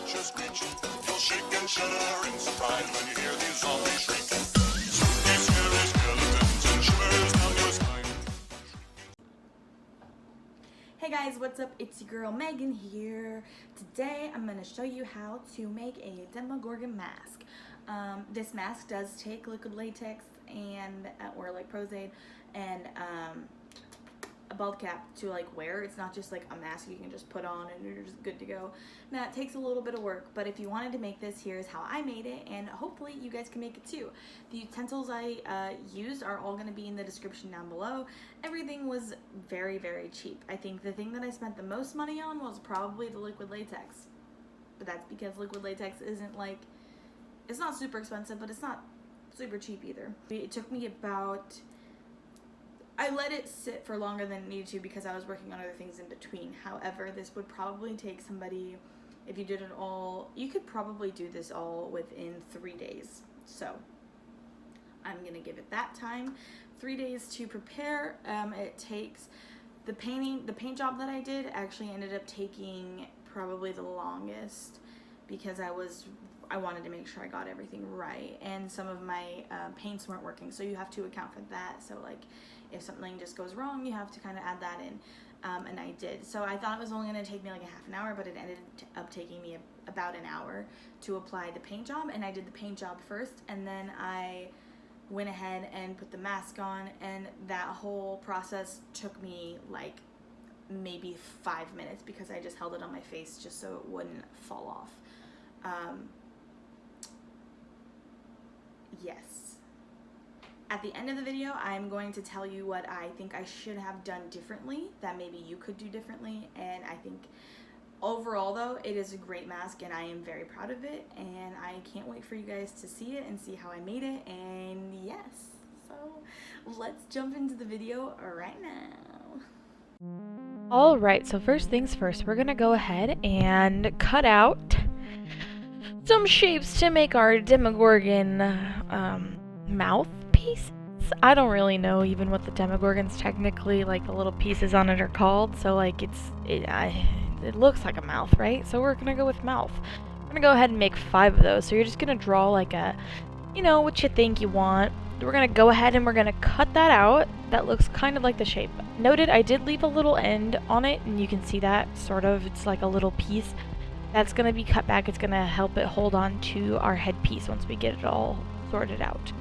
such a screech. You'll shake and shudder in surprise when you hear these zombies shriek. Spooky, scary skeletons and shivers down your spine. Hey guys, what's up? It's your girl Megan here. Today I'm going to show you how to make a demagorgon mask. This mask does take liquid latex and or like Prozaid and a bald cap to like wear. It's not just like a mask you can just put on and you're just good to go. Now it takes a little bit of work, but if you wanted to make this, here's how I made it, and hopefully you guys can make it too. The utensils I used are all going to be in the description down below. Everything was very, very cheap. I think the thing that I spent the most money on was probably the liquid latex, but that's because liquid latex isn't like, it's not super expensive, but it's not super cheap either. It took me about, I let it sit for longer than it needed to because I was working on other things in between. However, this would probably take somebody, if you did it all, you could probably do this all within 3 days. So I'm gonna give it that time, 3 days to prepare. It takes, the paint job that I did actually ended up taking probably the longest because I wanted to make sure I got everything right, and some of my paints weren't working, so you have to account for that. So like if something just goes wrong, you have to kind of add that in, and I did. So I thought it was only going to take me like a half an hour, but it ended up taking me about an hour to apply the paint job, and I did the paint job first, and then I went ahead and put the mask on, and that whole process took me like maybe 5 minutes because I just held it on my face just so it wouldn't fall off. Yes. At the end of the video, I'm going to tell you what I think I should have done differently that maybe you could do differently, and I think overall though, it is a great mask and I am very proud of it, and I can't wait for you guys to see it and see how I made it. And yes, so let's jump into the video right now. Alright, so first things first, we're gonna go ahead and cut out some shapes to make our demagorgon mouth pieces. I don't really know even what the demagorgons technically, like the little pieces on it, are called, so like it looks like a mouth, right? So we're gonna go with mouth. We're gonna go ahead and make 5 of those. So you're just gonna draw like a, you know, what you think you want. We're gonna go ahead and we're gonna cut that out. That looks kind of like the shape. Noted, I did leave a little end on it, and you can see that sort of, it's like a little piece that's gonna be cut back. It's gonna help it hold on to our headpiece once we get it all sorted out.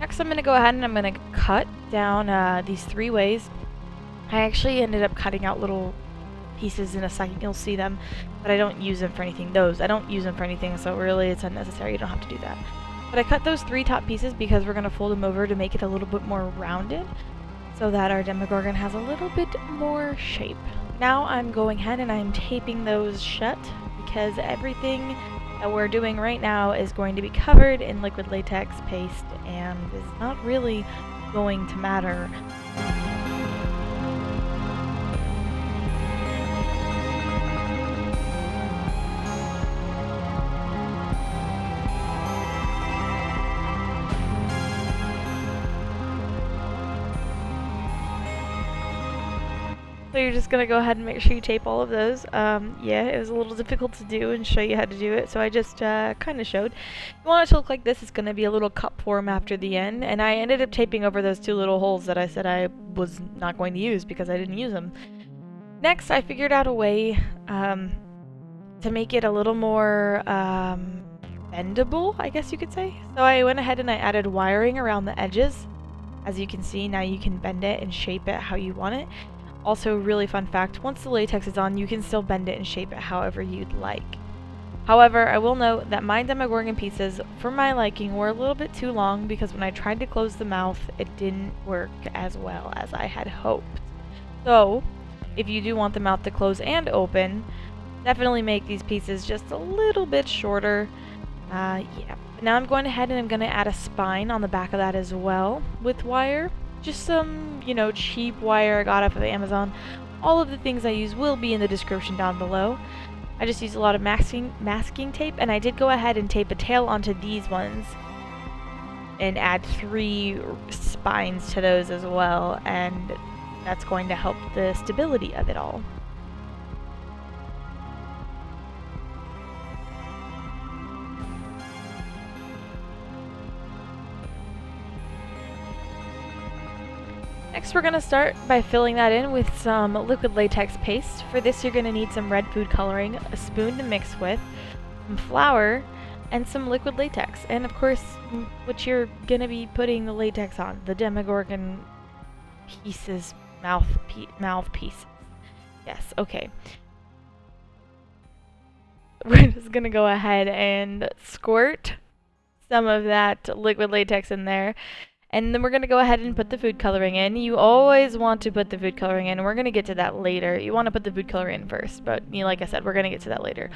Next, I'm gonna go ahead and I'm gonna cut down these 3 ways. I actually ended up cutting out little pieces. In a second you'll see them, but I don't use them for anything. I don't use them for anything, so really it's unnecessary. You don't have to do that. But I cut those 3 top pieces because we're gonna fold them over to make it a little bit more rounded, so that our demagorgon has a little bit more shape. Now I'm going ahead and I'm taping those shut because everything that we're doing right now is going to be covered in liquid latex paste and is not really going to matter. So you're just going to go ahead and make sure you tape all of those. Yeah, it was a little difficult to do and show you how to do it, so I just kind of showed. If you want it to look like this, it's going to be a little cup form after the end, and I ended up taping over those 2 little holes that I said I was not going to use because I didn't use them. Next, I figured out a way to make it a little more bendable, I guess you could say. So I went ahead and I added wiring around the edges. As you can see, now you can bend it and shape it how you want it. Also, really fun fact, once the latex is on, you can still bend it and shape it however you'd like. However, I will note that my demagorgon pieces, for my liking, were a little bit too long because when I tried to close the mouth, it didn't work as well as I had hoped. So, if you do want the mouth to close and open, definitely make these pieces just a little bit shorter. Yeah. Now I'm going ahead and I'm going to add a spine on the back of that as well with wire. Just some, you know, cheap wire I got off of Amazon. All of the things I use will be in the description down below. I just used a lot of masking tape, and I did go ahead and tape a tail onto these ones and add 3 spines to those as well, and that's going to help the stability of it all. Next, we're going to start by filling that in with some liquid latex paste. For this, you're going to need some red food coloring, a spoon to mix with, some flour, and some liquid latex. And of course, what you're going to be putting the latex on, the demagorgon pieces, mouth pieces. Yes, okay. We're just going to go ahead and squirt some of that liquid latex in there. And then we're going to go ahead and put the food coloring in. You always want to put the food coloring in. We're going to get to that later. You want to put the food color in first, but like I said, we're going to get to that later.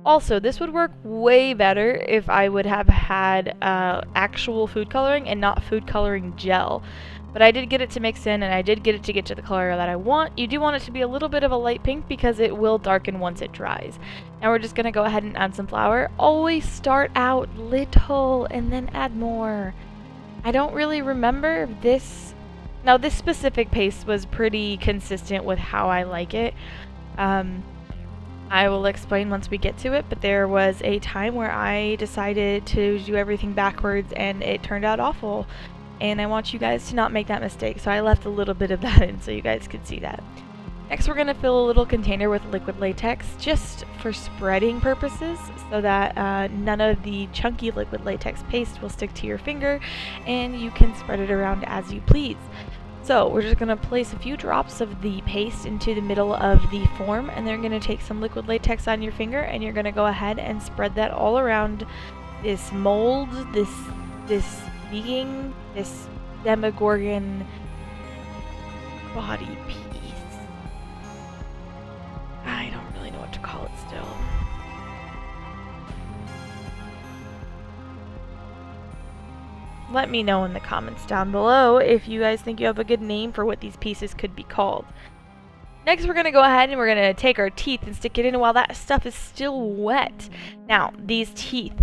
Also, this would work way better if I would have had actual food coloring and not food coloring gel. But I did get it to mix in, and I did get it to get to the color that I want. You do want it to be a little bit of a light pink because it will darken once it dries. Now we're just going to go ahead and add some flour. Always start out little and then add more. I don't really remember this. Now, this specific paste was pretty consistent with how I like it. I will explain once we get to it, but there was a time where I decided to do everything backwards and it turned out awful. And I want you guys to not make that mistake, so I left a little bit of that in so you guys could see that. Next, we're going to fill a little container with liquid latex just for spreading purposes so that none of the chunky liquid latex paste will stick to your finger and you can spread it around as you please. So we're just going to place a few drops of the paste into the middle of the form, and then you're going to take some liquid latex on your finger and you're going to go ahead and spread that all around this mold, this being, this demagorgon body piece. I don't really know what to call it still. Let me know in the comments down below if you guys think you have a good name for what these pieces could be called. Next, we're going to go ahead and we're going to take our teeth and stick it in while that stuff is still wet. Now, these teeth,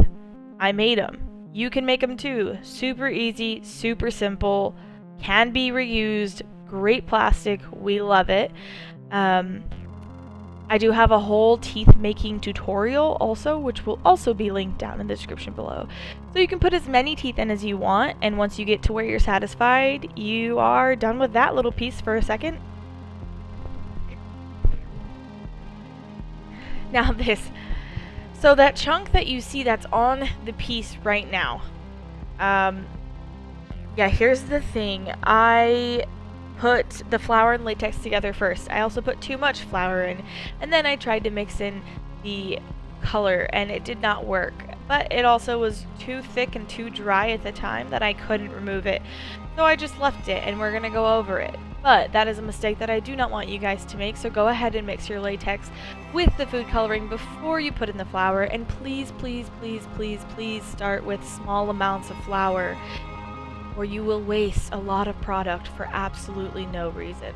I made them. You can make them too. Super easy, super simple, can be reused, great plastic, we love it. I do have a whole teeth making tutorial also, which will also be linked down in the description below. So you can put as many teeth in as you want, and once you get to where you're satisfied, you are done with that little piece for a second. Now this. So that chunk that you see that's on the piece right now. Yeah, here's the thing. I put the flour and latex together first. I also put too much flour in, and then I tried to mix in the color and it did not work. But it also was too thick and too dry at the time that I couldn't remove it. So I just left it and we're gonna go over it. But that is a mistake that I do not want you guys to make, so go ahead and mix your latex with the food coloring before you put in the flour, and please, please, please, please, please start with small amounts of flour, or you will waste a lot of product for absolutely no reason.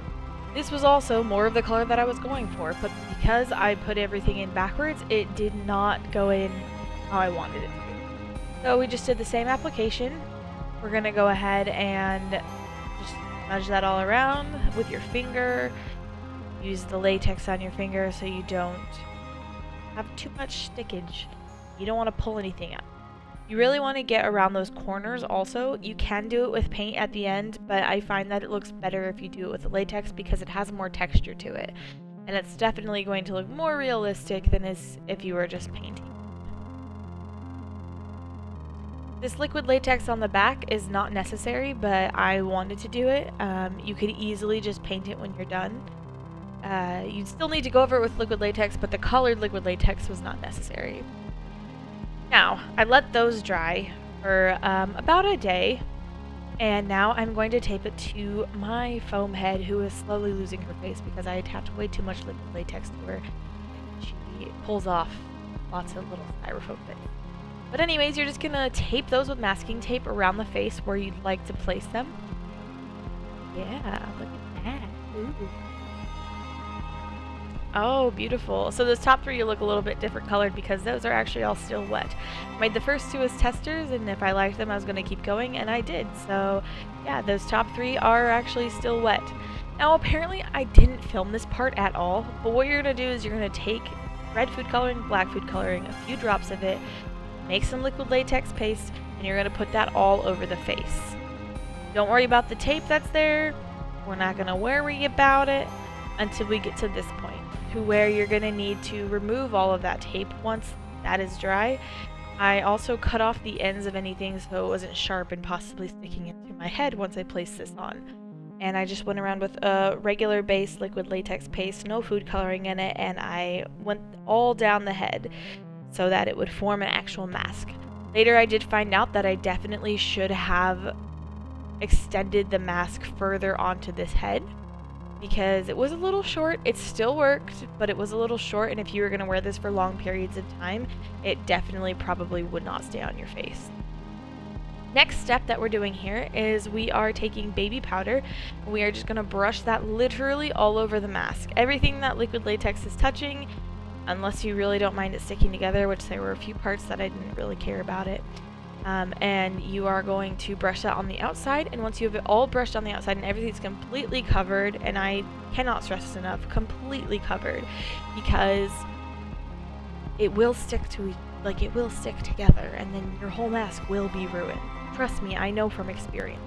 This was also more of the color that I was going for, but because I put everything in backwards, it did not go in how I wanted it to. So we just did the same application. We're gonna go ahead and just smudge that all around with your finger. Use the latex on your finger so you don't have too much stickage. You don't want to pull anything out. You really want to get around those corners also. You can do it with paint at the end, but I find that it looks better if you do it with the latex because it has more texture to it. And it's definitely going to look more realistic than if you were just painting. This liquid latex on the back is not necessary, but I wanted to do it. You could easily just paint it when you're done. You'd still need to go over it with liquid latex, but the colored liquid latex was not necessary. Now, I let those dry for about a day, and now I'm going to tape it to my foam head, who is slowly losing her face because I attached way too much liquid latex to her. She pulls off lots of little styrofoam bits. But anyways, you're just gonna tape those with masking tape around the face where you'd like to place them. Yeah, look at that. Ooh. Oh, beautiful. So those top three look a little bit different colored because those are actually all still wet. I made the first two as testers, and if I liked them, I was going to keep going, and I did. So yeah, those top three are actually still wet. Now, apparently I didn't film this part at all, but what you're going to do is you're going to take red food coloring, black food coloring, a few drops of it, make some liquid latex paste, and you're going to put that all over the face. Don't worry about the tape that's there. We're not going to worry about it until we get to this point, to where you're going to need to remove all of that tape once that is dry. I also cut off the ends of anything so it wasn't sharp and possibly sticking into my head once I placed this on. And I just went around with a regular base liquid latex paste, no food coloring in it, and I went all down the head so that it would form an actual mask. Later I did find out that I definitely should have extended the mask further onto this head because it was a little short. It still worked, but it was a little short, and if you were going to wear this for long periods of time, it definitely probably would not stay on your face. Next step that we're doing here is we are taking baby powder, and we are just going to brush that literally all over the mask. Everything that liquid latex is touching, unless you really don't mind it sticking together, which there were a few parts that I didn't really care about it. And you are going to brush that on the outside, and once you have it all brushed on the outside and everything's completely covered, and I cannot stress this enough, completely covered, because it will stick to, like, it will stick together, and then your whole mask will be ruined. Trust me, I know from experience.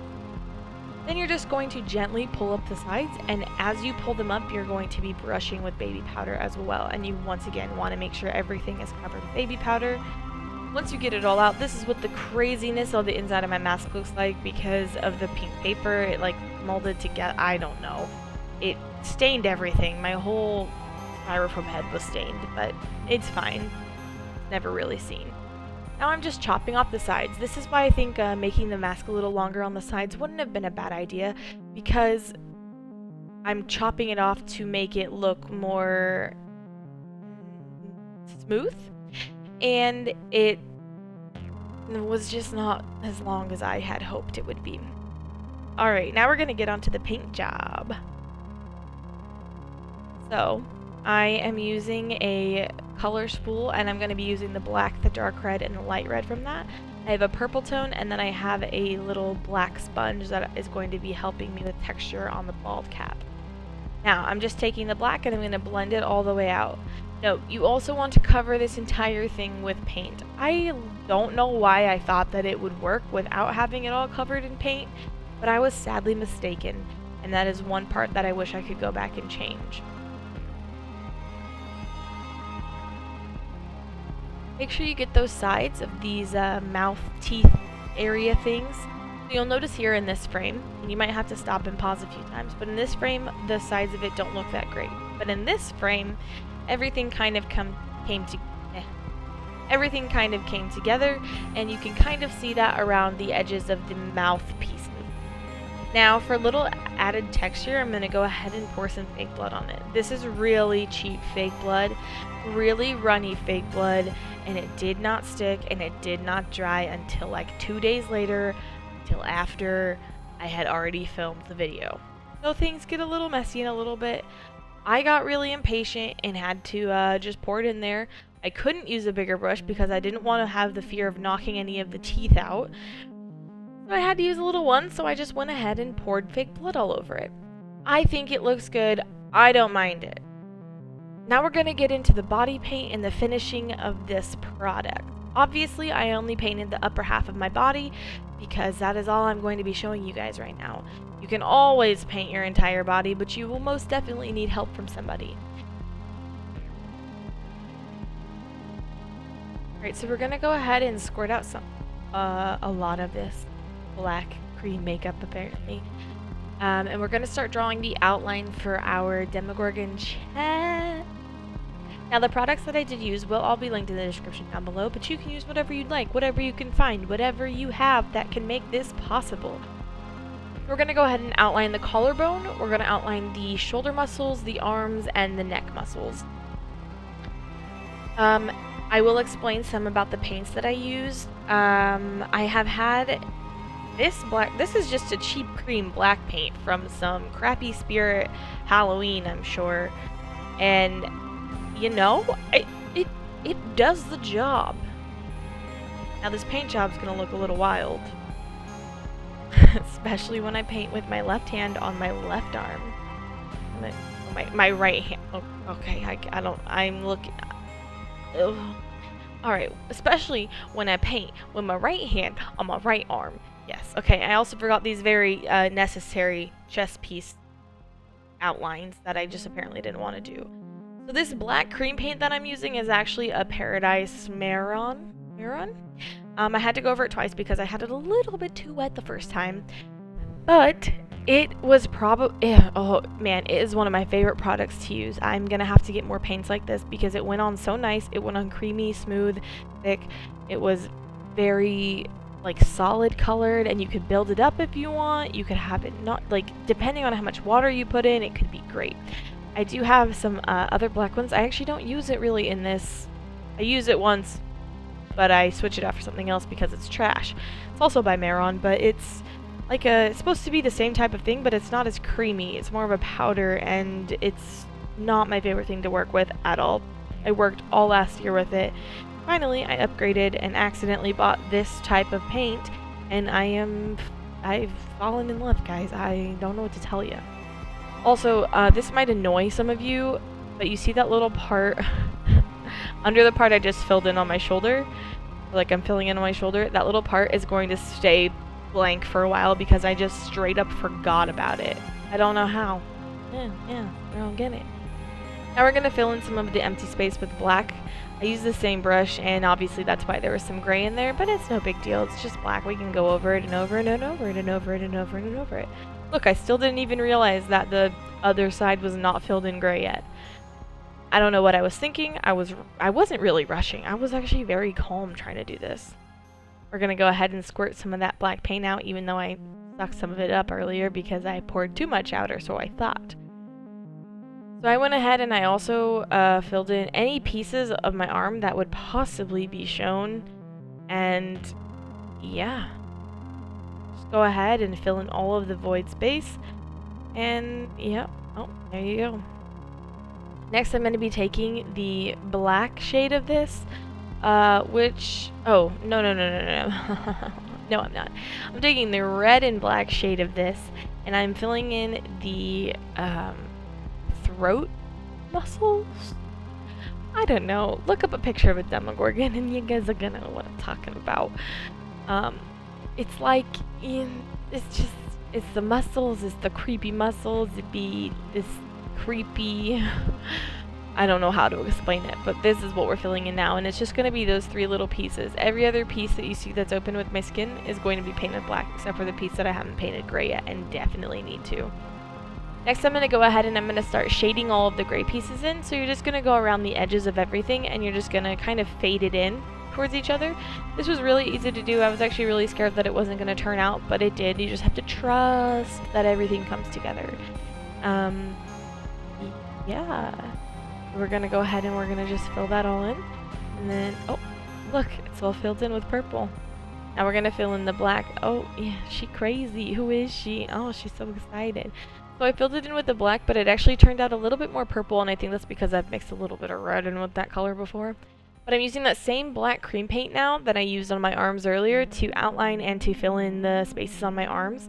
Then you're just going to gently pull up the sides, and as you pull them up, you're going to be brushing with baby powder as well, and you once again want to make sure everything is covered with baby powder. Once you get it all out, this is what the craziness of the inside of my mask looks like because of the pink paper. It like molded together. I don't know. It stained everything. My whole styrofoam head was stained, but it's fine. Never really seen. Now I'm just chopping off the sides. This is why I think making the mask a little longer on the sides wouldn't have been a bad idea, because I'm chopping it off to make it look more smooth, and it was just not as long as I had hoped it would be. Alright, now we're going to get onto the paint job. So, I am using a color spool, and I'm going to be using the black, the dark red, and the light red from that. I have a purple tone, and then I have a little black sponge that is going to be helping me with texture on the bald cap. Now, I'm just taking the black and I'm going to blend it all the way out. Note, you also want to cover this entire thing with paint. I don't know why I thought that it would work without having it all covered in paint, but I was sadly mistaken, and that is one part that I wish I could go back and change. Make sure you get those sides of these mouth, teeth area things. So you'll notice here in this frame, and you might have to stop and pause a few times, but in this frame, the sides of it don't look that great. But in this frame, everything kind of came together, and you can kind of see that around the edges of the mouth pieces. Now, for a little added texture, I'm going to go ahead and pour some fake blood on it. This is really cheap fake blood, really runny fake blood, and it did not stick and it did not dry until like 2 days later, until after I had already filmed the video. So things get a little messy in a little bit. I got really impatient and had to just pour it in there. I couldn't use a bigger brush because I didn't want to have the fear of knocking any of the teeth out. So I had to use a little one, so I just went ahead and poured fake blood all over it. I think it looks good. I don't mind it. Now we're going to get into the body paint and the finishing of this product. Obviously, I only painted the upper half of my body because that is all I'm going to be showing you guys right now. You can always paint your entire body, but you will most definitely need help from somebody. Alright, so we're going to go ahead and squirt out a lot of this black cream makeup apparently. And we're going to start drawing the outline for our Demagorgon chest. Now the products that I did use will all be linked in the description down below, but you can use whatever you'd like, whatever you can find, whatever you have that can make this possible. We're going to go ahead and outline the collarbone, we're going to outline the shoulder muscles, the arms, and the neck muscles. I will explain some about the paints that I used. I have had this is just a cheap cream black paint from some crappy Spirit Halloween, I'm sure. And you know, it does the job. Now this paint job's gonna look a little wild. Especially when I paint with my left hand on my left arm. My right hand. Oh, okay, I'm looking. Alright, especially when I paint with my right hand on my right arm. Yes, okay, I also forgot these very necessary chest piece outlines that I just apparently didn't want to do. So this black cream paint that I'm using is actually a Paradise Maron. I had to go over it twice because I had it a little bit too wet the first time. But it was probably, oh man, it is one of my favorite products to use. I'm gonna have to get more paints like this because it went on so nice. It went on creamy, smooth, thick. It was very like solid colored, and you could build it up if you want. You could have it not like, depending on how much water you put in, it could be great. I do have some other black ones. I actually don't use it really in this. I use it once, but I switch it out for something else because it's trash. It's also by Maron, but it's like it's supposed to be the same type of thing, but it's not as creamy. It's more of a powder, and it's not my favorite thing to work with at all. I worked all last year with it. Finally, I upgraded and accidentally bought this type of paint, and I've fallen in love, guys. I don't know what to tell you. Also, this might annoy some of you, but you see that little part under the part I just filled in on my shoulder? Like I'm filling in on my shoulder. That little part is going to stay blank for a while because I just straight up forgot about it. I don't know how. Yeah, I don't get it. Now we're going to fill in some of the empty space with black. I use the same brush, and obviously that's why there was some gray in there, but it's no big deal. It's just black. We can go over it and over it and over it and over it and over it and over it. Look, I still didn't even realize that the other side was not filled in gray yet. I don't know what I was thinking. I wasn't really rushing. I was actually very calm trying to do this. We're going to go ahead and squirt some of that black paint out, even though I sucked some of it up earlier because I poured too much out, or so I thought. So I went ahead and I also filled in any pieces of my arm that would possibly be shown. And yeah. Just go ahead and fill in all of the void space. And yeah. Oh, there you go. Next, I'm going to be taking the black shade of this. Which, oh, no. No, I'm not. I'm taking the red and black shade of this, and I'm filling in the throat muscles. I don't know. Look up a picture of a Demogorgon, and you guys are gonna know what I'm talking about. It's like, it's the muscles, it's the creepy muscles. It'd be this creepy. I don't know how to explain it, but this is what we're filling in now, and it's just going to be those three little pieces. Every other piece that you see that's open with my skin is going to be painted black, except for the piece that I haven't painted gray yet, and definitely need to. Next, I'm going to go ahead and I'm going to start shading all of the gray pieces in, so you're just going to go around the edges of everything, and you're just going to kind of fade it in towards each other. This was really easy to do. I was actually really scared that it wasn't going to turn out, but it did. You just have to trust that everything comes together. Yeah. We're going to go ahead and we're going to just fill that all in. And then, oh, look, it's all filled in with purple. Now we're going to fill in the black. Oh, yeah, she crazy. Who is she? Oh, she's so excited. So I filled it in with the black, but it actually turned out a little bit more purple, and I think that's because I've mixed a little bit of red in with that color before. But I'm using that same black cream paint now that I used on my arms earlier to outline and to fill in the spaces on my arms.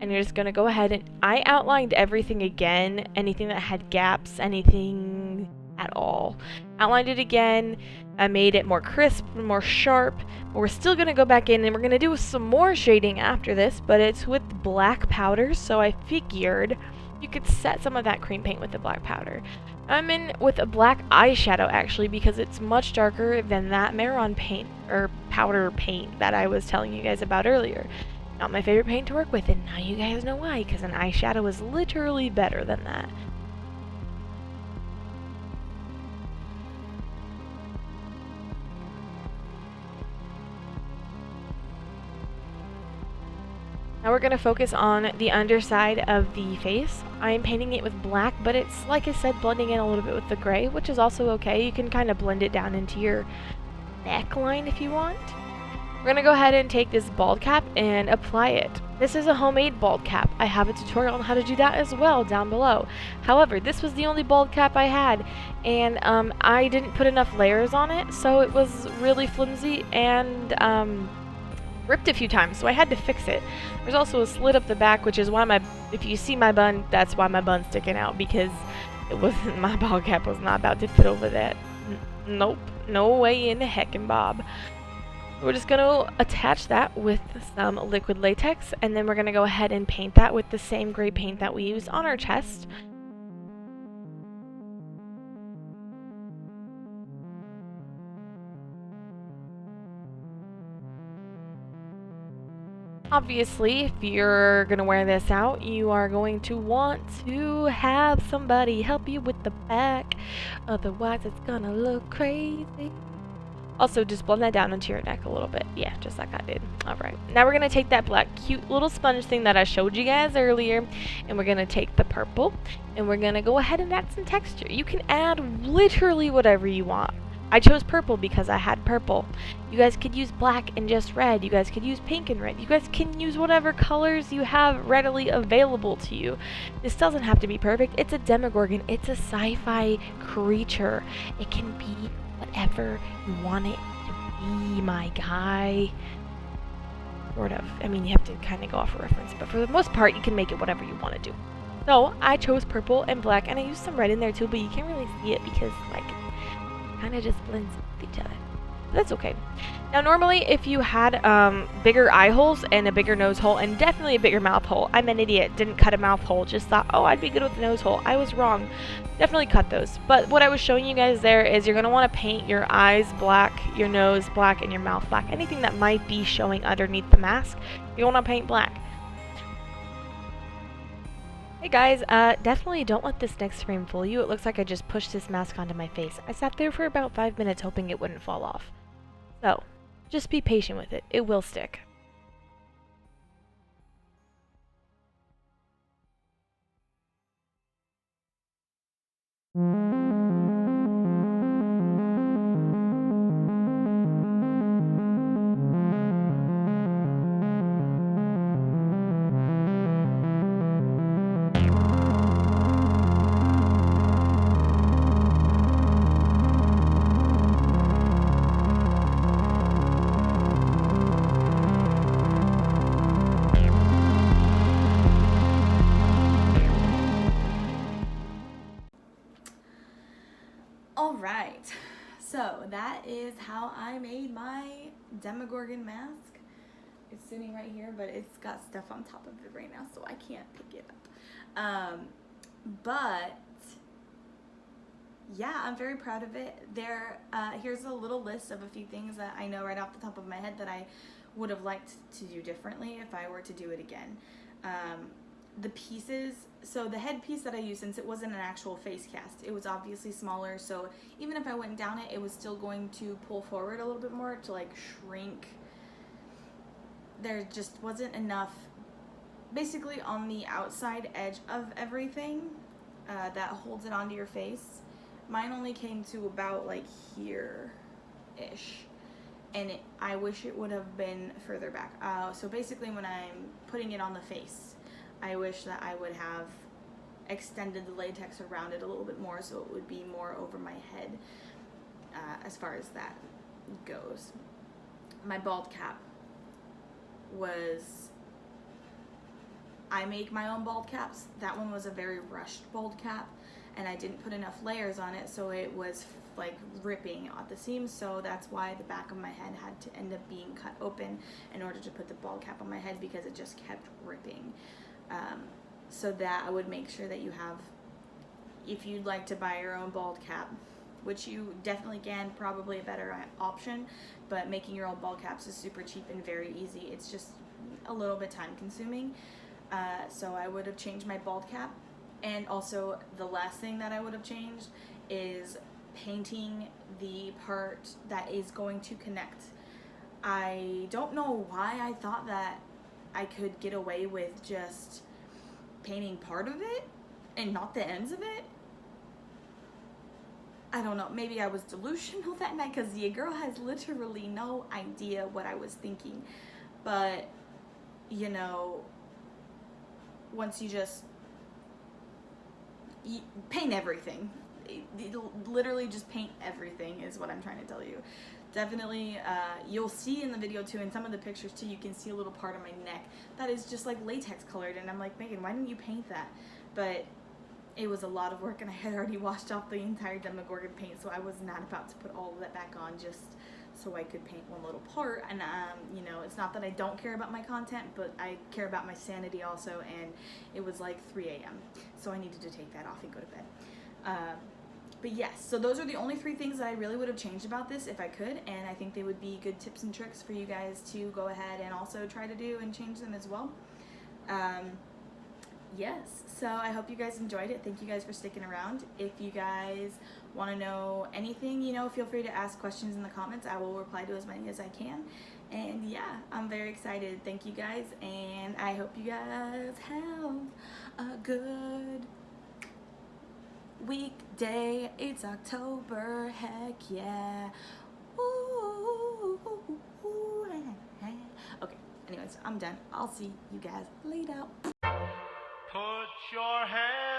And you're just going to go ahead and I outlined everything again, anything that had gaps, anything at all. Outlined it again. I made it more crisp, more sharp. But we're still going to go back in and we're going to do some more shading after this, but it's with black powder, so I figured you could set some of that cream paint with the black powder. I'm in with a black eyeshadow actually because it's much darker than that Maron paint or powder paint that I was telling you guys about earlier. Not my favorite paint to work with, and now you guys know why, because an eyeshadow is literally better than that. Now we're going to focus on the underside of the face. I'm painting it with black, but it's, like I said, blending in a little bit with the gray, which is also okay. You can kind of blend it down into your neckline if you want. We're going to go ahead and take this bald cap and apply it. This is a homemade bald cap. I have a tutorial on how to do that as well down below. However, this was the only bald cap I had, and I didn't put enough layers on it, so it was really flimsy and ripped a few times, so I had to fix it. There's also a slit up the back, which is why if you see my bun, that's why my bun's sticking out, because it wasn't, my bald cap was not about to fit over that. Nope, no way in the heckin' bob. We're just going to attach that with some liquid latex, and then we're going to go ahead and paint that with the same gray paint that we used on our chest. Obviously, if you're gonna wear this out, you are going to want to have somebody help you with the back, otherwise it's gonna look crazy. Also, just blend that down into your neck a little bit. Yeah, just like I did. Alright, now we're gonna take that black cute little sponge thing that I showed you guys earlier, and we're gonna take the purple, and we're gonna go ahead and add some texture. You can add literally whatever you want. I chose purple because I had purple. You guys could use black and just red. You guys could use pink and red. You guys can use whatever colors you have readily available to you. This doesn't have to be perfect. It's a demagorgon. It's a sci-fi creature. It can be whatever you want it to be, my guy. Sort of. I mean, you have to kind of go off a reference, but for the most part, you can make it whatever you want to do. So, I chose purple and black, and I used some red in there too, but you can't really see it because, like, kind of just blends with each other. That's okay. Now normally if you had bigger eye holes and a bigger nose hole and definitely a bigger mouth hole, I'm an idiot, didn't cut a mouth hole, just thought, oh, I'd be good with a nose hole. I was wrong. Definitely cut those. But what I was showing you guys there is you're going to want to paint your eyes black, your nose black, and your mouth black. Anything that might be showing underneath the mask, you want to paint black. Hey guys, definitely don't let this next frame fool you. It looks like I just pushed this mask onto my face. I sat there for about 5 minutes hoping it wouldn't fall off. So, just be patient with it. It will stick. Alright, so that is how I made my demagorgon mask. It's sitting right here, but it's got stuff on top of it right now, so I can't pick it up. But yeah, I'm very proud of it. Here's a little list of a few things that I know right off the top of my head that I would have liked to do differently if I were to do it again. The pieces, so the headpiece that I used, since it wasn't an actual face cast, it was obviously smaller, so even if I went down it, it was still going to pull forward a little bit more to like shrink. There just wasn't enough, basically on the outside edge of everything that holds it onto your face. Mine only came to about like here-ish, and I wish it would have been further back. So basically when I'm putting it on the face, I wish that I would have extended the latex around it a little bit more so it would be more over my head as far as that goes. My bald cap was, I make my own bald caps. That one was a very rushed bald cap and I didn't put enough layers on it, so it was like ripping at the seams, so that's why the back of my head had to end up being cut open in order to put the bald cap on my head because it just kept ripping. So that I would make sure that you have, if you'd like to buy your own bald cap, which you definitely can, probably a better option, but making your own bald caps is super cheap and very easy. It's just a little bit time consuming. So I would have changed my bald cap. And also the last thing that I would have changed is painting the part that is going to connect. I don't know why I thought that I could get away with just painting part of it and not the ends of it. I don't know, maybe I was delusional that night because your girl has literally no idea what I was thinking. But, you know, once you paint everything. Literally just paint everything is what I'm trying to tell you. Definitely, you'll see in the video too, in some of the pictures too, you can see a little part of my neck that is just like latex colored, and I'm like, Megan, why didn't you paint that? But it was a lot of work and I had already washed off the entire demagorgon paint, so I was not about to put all of that back on just so I could paint one little part. And you know, it's not that I don't care about my content, but I care about my sanity also, and it was like 3 a.m. so I needed to take that off and go to bed. But yes, so those are the only 3 things that I really would have changed about this if I could, and I think they would be good tips and tricks for you guys to go ahead and also try to do and change them as well. Yes, so I hope you guys enjoyed it. Thank you guys for sticking around. If you guys want to know anything, you know, feel free to ask questions in the comments. I will reply to as many as I can. And yeah, I'm very excited. Thank you guys, and I hope you guys have a good weekday. It's October, heck yeah. Ooh, okay, anyways, I'm done. I'll see you guys later. Put your hand